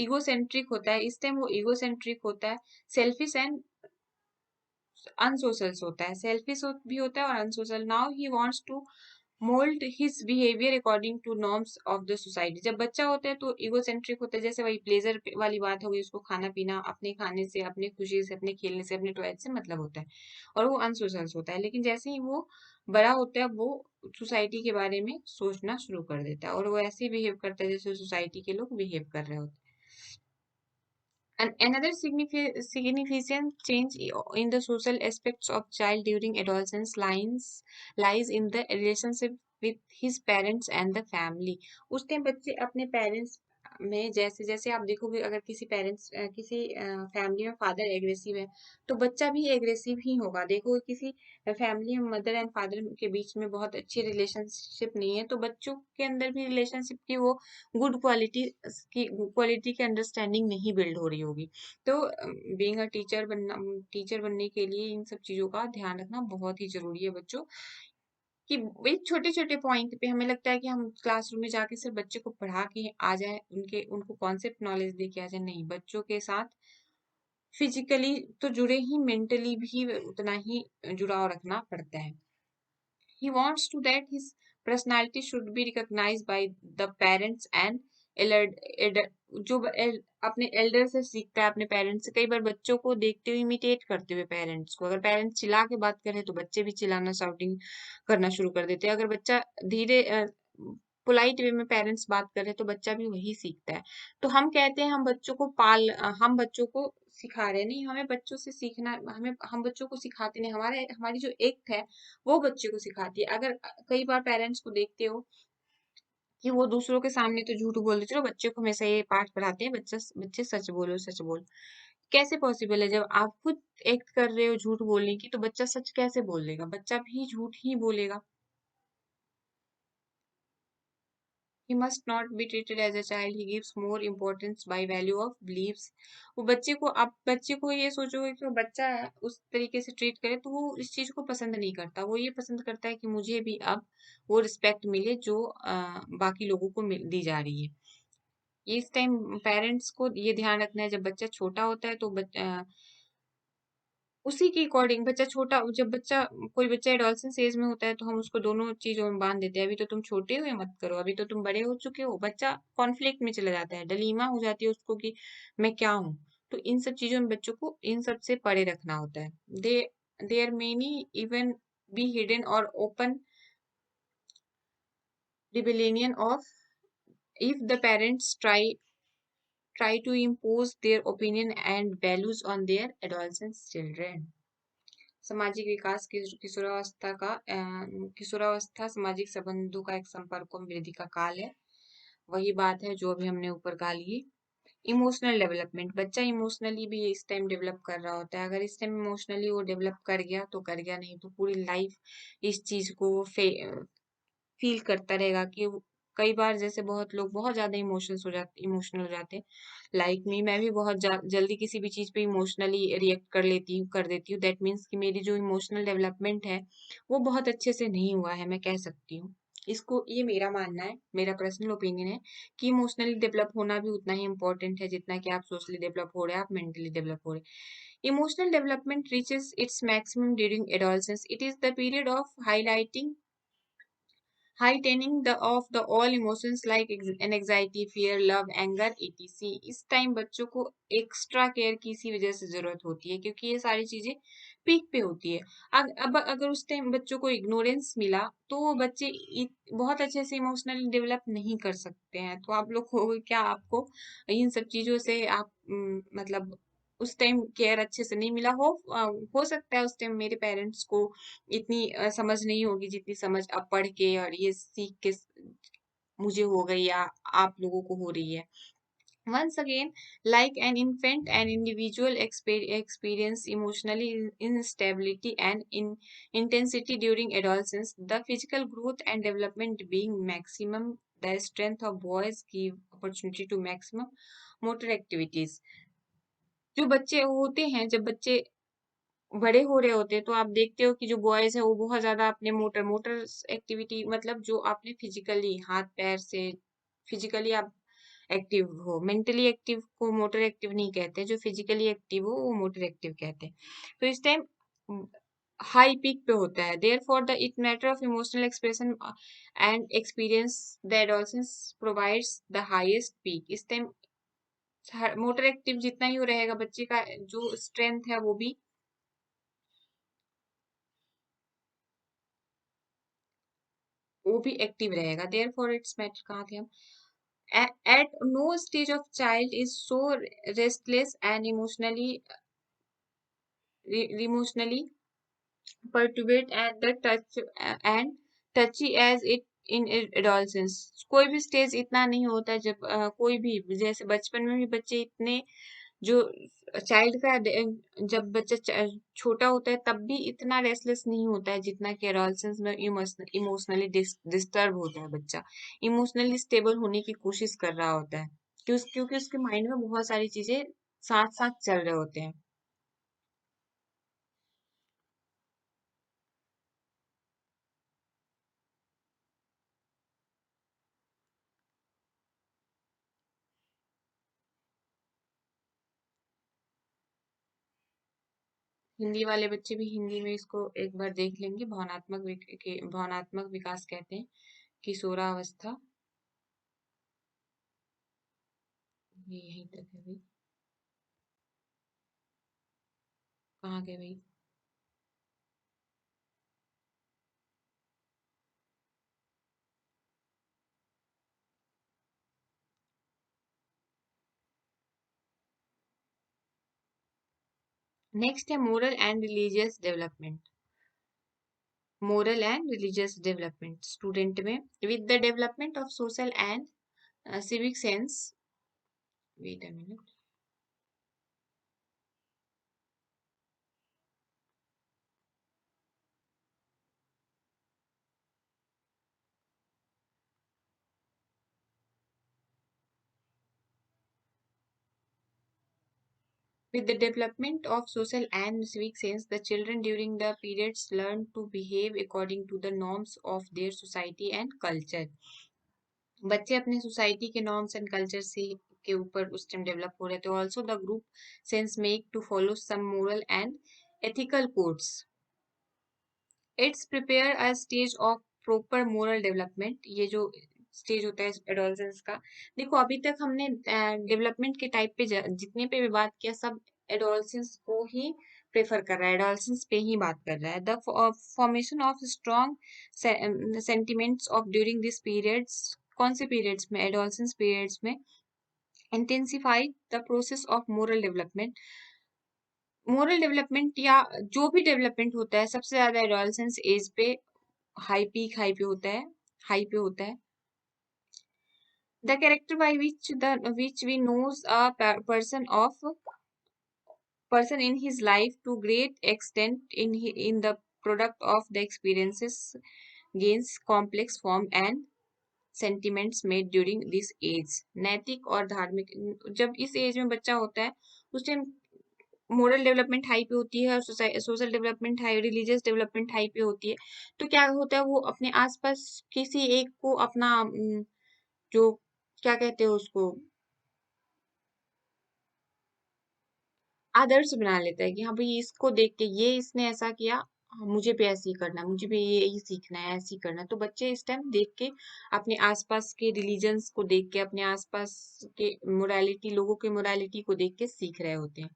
इगोसेंट्रिक होता है। इस टाइम वो इगोसेंट्रिक होता है, सेल्फिश एंड अनसोशल होता है। सेल्फिश भी होता है और unsocial. Now he wants to mould his behaviour according to norms of the society. जब बच्चा होता है तो इगोसेंट्रिक होता है, जैसे वही प्लेजर वाली बात हो गई, उसको खाना पीना, अपने खाने से, अपने खुशी से, अपने खेलने से, अपने टॉयज से मतलब होता है, और वो अनसोशल होता है। लेकिन जैसे ही वो बड़ा होता है, वो सोसाइटी के बारे में सोचना शुरू कर देता है और वो ऐसे बिहेव करता है जैसे सोसाइटी के लोग बिहेव कर रहे होते हैं। And another significant change in the social aspects of child during adolescence lies in the relationship with his parents and the family। उस टाइम बच्चे अपने पेरेंट्स में, जैसे जैसे आप देखोगे, अगर किसी फैमिली में फादर एग्रेसिव है तो बच्चा भी एग्रेसिव ही होगा। देखो, किसी फैमिली में मदर एंड फादर के बीच में बहुत अच्छी रिलेशनशिप नहीं है, तो बच्चों के अंदर भी रिलेशनशिप की वो गुड क्वालिटी की अंडरस्टैंडिंग नहीं बिल्ड हो रही होगी। तो बीइंग अ टीचर बनने के लिए इन सब चीजों का ध्यान रखना बहुत ही जरूरी है बच्चों। कि भाई छोटे छोटे पॉइंट पे हमें लगता है कि हम क्लासरूम में जाके सिर्फ बच्चे को पढ़ा के आ जाए, उनको कॉन्सेप्ट नॉलेज दे के आ जाए, नहीं, बच्चों के साथ फिजिकली तो जुड़े ही, मेंटली भी उतना ही जुड़ाव रखना पड़ता है। He wants to that his personality should be recognized by the parents and जो अपने एल्डर से सीखता है, अपने पेरेंट्स से। कई बार बच्चों को देखते हुए इमिटेट करते हुए पेरेंट्स को, अगर पेरेंट्स चिल्ला के बात करे तो बच्चे भी चिल्लाना, शाउटिंग करना शुरू कर देते हैं। अगर बच्चा धीरे पोलाइट वे में पेरेंट्स बात करे तो बच्चा भी वही सीखता है। तो हम कहते हैं हम बच्चों को सिखा रहे हैं, नहीं, हमें बच्चों से सीखना, हम बच्चों को सिखाते नहीं, हमारी जो एक्ट है वो बच्चे को सिखाती है। अगर कई बार पेरेंट्स को देखते हो कि वो दूसरों के सामने तो झूठ बोल देते, चलो बच्चे को हमेशा ये पाठ पढ़ाते हैं, बच्चे सच बोलो, सच बोलो। कैसे पॉसिबल है? जब आप खुद एक्ट कर रहे हो झूठ बोलने की, तो बच्चा सच कैसे बोल देगा? बच्चा भी झूठ ही बोलेगा। He must not be treated as a child. He gives more importance by value of beliefs. वो बच्चे को, आप बच्चे को ये सोचोगे कि वो बच्चा है, उस तरीके से ट्रीट करे तो वो इस चीज को पसंद नहीं करता। वो ये पसंद करता है कि मुझे भी अब वो रिस्पेक्ट मिले जो बाकी लोगों को दी जा रही है। ये इस टाइम पेरेंट्स को ये ध्यान रखना है, जब बच्चा छोटा होता है तो उसी के अकॉर्डिंग, बच्चा छोटा, जब बच्चा, कोई बच्चा एडोलसेंस एज में होता है तो हम उसको दोनों चीजों में बांध देते हैं। अभी तो तुम छोटे हो, ये मत करो, अभी तो तुम बड़े हो चुके हो। बच्चा कॉन्फ्लिक्ट में चला जाता है, डलीमा हो जाती है उसको कि मैं क्या हूँ। तो इन सब चीजों में बच्चों को इन सब से परे रखना होता है। They there many even be hidden or open rebellion of if the parents try to impose their opinion and values on their adolescent children. सामाजिक विकास किशोरावस्था किशोरावस्था सामाजिक संबंधों का एक संपर्कों में वृद्धि का काल है। वही बात है जो अभी हमने ऊपर कहा ली। इमोशनल डेवलपमेंट, बच्चा इमोशनली भी इस टाइम डेवलप कर रहा होता है। अगर इस टाइम इमोशनली वो डेवलप कर गया तो कर गया, नहीं तो पूरी लाइफ इस चीज को फील करता रहेगा कि कई बार जैसे बहुत लोग बहुत ज्यादा इमोशनल हो जाते हैं। लाइक मी, मैं भी बहुत जल्दी किसी भी चीज पे इमोशनली रिएक्ट कर देती हूँ। दैट मीन्स कि मेरी जो इमोशनल डेवलपमेंट है वो बहुत अच्छे से नहीं हुआ है, मैं कह सकती हूँ। इसको, ये मेरा मानना है, मेरा पर्सनल ओपिनियन है कि इमोशनली डेवलप होना भी उतना ही इम्पोर्टेंट है जितना कि आप सोशली डेवलप हो रहे हैं, आप मेंटली डेवलप हो रहे हैं। Emotional development reaches its maximum during adolescence. It is the period of heightening of the all emotions like anxiety, fear, love, anger, etc. इस टाइम बच्चों को एक्स्ट्रा केयर की इसी वजह से जरूरत होती है क्योंकि ये सारी चीजें पीक पे होती है। अब अगर उस टाइम बच्चों को इग्नोरेंस मिला तो वो बच्चे बहुत अच्छे से इमोशनली डेवलप नहीं कर सकते हैं। तो आप लोग हो क्या, आपको इन सब चीजों से आप मतलब उस टाइम केयर अच्छे से नहीं मिला हो सकता है उस टाइम मेरे पेरेंट्स को इतनी समझ नहीं होगी जितनी समझ अब पढ़ के और ये सीख के मुझे हो गई या आप लोगों को हो रही है। Once again, like an infant, an individual experience emotionally instability and intensity during adolescence. The physical growth and development being maximum, the strength of boys give opportunity to maximum motor activities. जो बच्चे होते हैं, जब बच्चे बड़े हो रहे होते हैं तो आप देखते हो कि जो बॉयज है वो बहुत ज्यादा अपने मोटर मोटर एक्टिविटी, मतलब जो आपने फिजिकली हाथ पैर से फिजिकली आप एक्टिव हो। मेंटली एक्टिव को मोटर एक्टिव नहीं कहते, जो फिजिकली एक्टिव हो वो मोटर एक्टिव कहते हैं। तो इस टाइम हाई पीक पे होता है। There for the it matter of emotional expression and experience the adolescence provides the highest peak. इस टाइम मोटर एक्टिव जितना ही वो रहेगा, बच्चे का जो स्ट्रेंथ है वो भी एक्टिव रहेगा। देयर फॉर इट्स मैटर, कहाँ थे हम? At no stage of child is so restless and emotionally perturbed and the and touchy as it in adolescence. कोई भी स्टेज इतना नहीं होता जब कोई भी, जैसे बचपन में भी बच्चे इतने, जो चाइल्ड का जब बच्चा छोटा होता है तब भी इतना रेस्टलेस नहीं होता है जितना कि एडोलसेंस में इमोशनली डिस्टर्ब होता है बच्चा। इमोशनली स्टेबल होने की कोशिश कर रहा होता है क्योंकि उसके माइंड में बहुत सारी चीजें साथ साथ चल रहे होते हैं। हिंदी वाले बच्चे भी हिंदी में इसको एक बार देख लेंगे। भावनात्मक विकास कहते हैं किशोरावस्था। ये यहीं तक है भाई, कहाँ गए भाई? नेक्स्ट है moral and religious development. Moral and religious development student में, with the development of social and civic sense, wait a minute, With the development of social and civic sense, the children during the periods learn to behave according to the norms of their society and culture. बच्चे अपने सोसाइटी के नॉर्म्स एंड कल्चर से के ऊपर उस टाइम डेवलप हो रहे थे. Also the group sense make to follow some moral and ethical codes. It's prepare a stage of proper moral development. ये जो स्टेज होता है एडोलसेंस का, देखो अभी तक हमने डेवलपमेंट के टाइप पे जितने पे भी बात किया सब एडोलसेंस को ही प्रेफर कर रहा है, एडोलसेंस पे ही बात कर रहा है. The formation of strong sentiments of during this periods, कौन से पीरियड्स में, एडोलसेंस पीरियड्स में, intensify the process of moral development. Moral development या जो भी डेवलपमेंट होता है सबसे ज्यादा एडोलसेंस एज पे हाई पे होता है, हाई पे होता है. The character by which we knows a person in his life to great extent in the product of the experiences gains complex form and sentiments made during this age. नैतिक और धार्मिक, जब इस एज में बच्चा होता है उस टाइम मोरल डेवलपमेंट हाई पे होती है और social development high, religious development high पे होती है. तो क्या होता है, वो अपने आसपास किसी एक को अपना जो क्या कहते हैं उसको, आदर्श बना लेता है कि हाँ भाई इसको देख के ये इसने ऐसा किया, हाँ, मुझे भी ऐसे ही करना है, मुझे भी ये सीखना है, ऐसे ही करना है. तो बच्चे इस टाइम देख के अपने आसपास के रिलीजन्स को देख के, अपने आसपास के मोरालिटी, लोगों के मोरालिटी को देख के सीख रहे होते हैं.